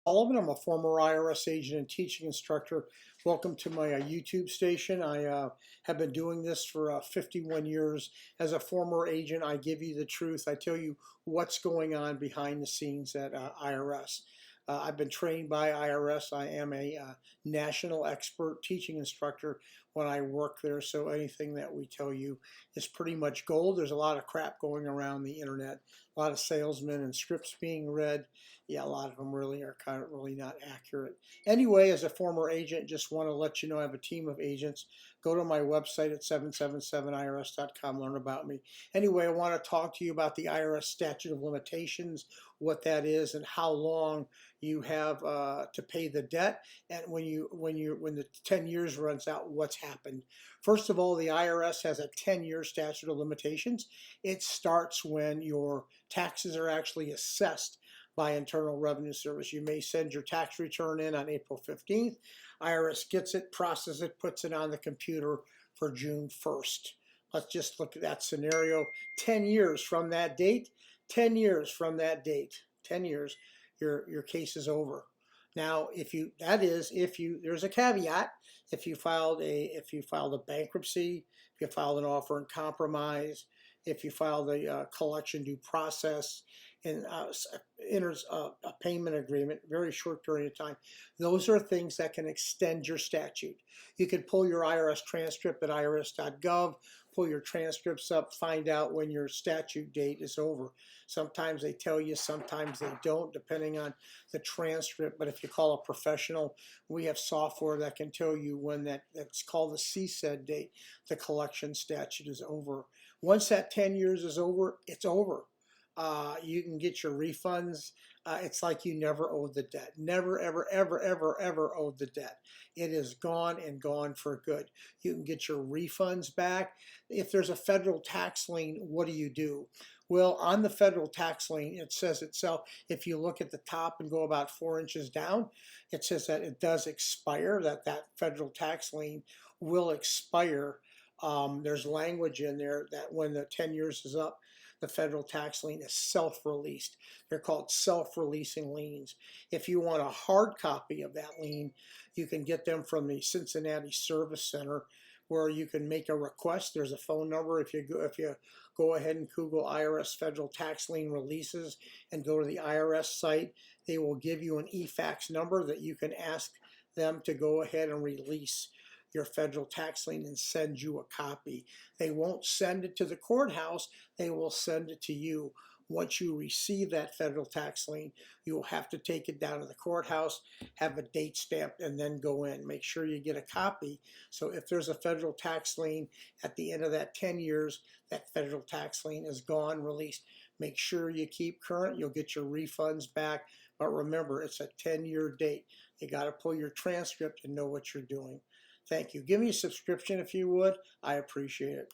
Sullivan. I'm a former IRS agent and teaching instructor. Welcome to my YouTube station. I have been doing this for 51 years. As a former agent, I give you the truth. I tell you what's going on behind the scenes at IRS. I've been trained by IRS. I am a national expert teaching instructor when I work there, so anything that we tell you is pretty much gold. There's a lot of crap going around the internet, a lot of salesmen and scripts being read. Yeah, a lot of them really are kind of really not accurate. Anyway, as a former agent, just want to let you know I have a team of agents. Go to my website at 777irs.com, learn about me. Anyway, I want to talk to you about the IRS statute of limitations, what that is, and how long you have to pay the debt, and when the 10 years runs out, what's happened. First of all, the IRS has a 10-year statute of limitations. It starts when your taxes are actually assessed by Internal Revenue Service. You may send your tax return in on April 15th. IRS gets it, processes it, puts it on the computer for June 1st. Let's just look at that scenario. 10 years from that date, 10 years from that date, 10 years, your case is over. Now, there's a caveat. If you filed a bankruptcy, if you filed an offer in compromise, if you filed a collection due process, and enters a payment agreement, very short period of time. Those are things that can extend your statute. You can pull your IRS transcript at irs.gov, pull your transcripts up, find out when your statute date is over. Sometimes they tell you, sometimes they don't, depending on the transcript. But if you call a professional, we have software that can tell you when that's called the CSED date, the collection statute is over. Once that 10 years is over, it's over. You can get your refunds. It's like you never owed the debt. Never, ever, ever, ever, ever owed the debt. It is gone and gone for good. You can get your refunds back. If there's a federal tax lien, what do? Well, on the federal tax lien, it says itself, if you look at the top and go about 4 inches down, it says that it does expire, that federal tax lien will expire. There's language in there that when the 10 years is up, the federal tax lien is self-released. They're called self-releasing liens. If you want a hard copy of that lien, you can get them from the Cincinnati Service Center, where you can make a request. There's a phone number. If you go ahead and Google IRS federal tax lien releases and go to the IRS site, they will give you an e-fax number that you can ask them to go ahead and release your federal tax lien and send you a copy. They won't send it to the courthouse, they will send it to you. Once you receive that federal tax lien, you will have to take it down to the courthouse, have a date stamped, and then go in. Make sure you get a copy. So if there's a federal tax lien at the end of that 10 years, that federal tax lien is gone, released. Make sure you keep current. You'll get your refunds back. But remember, it's a 10-year date. You got to pull your transcript and know what you're doing. Thank you. Give me a subscription if you would. I appreciate it.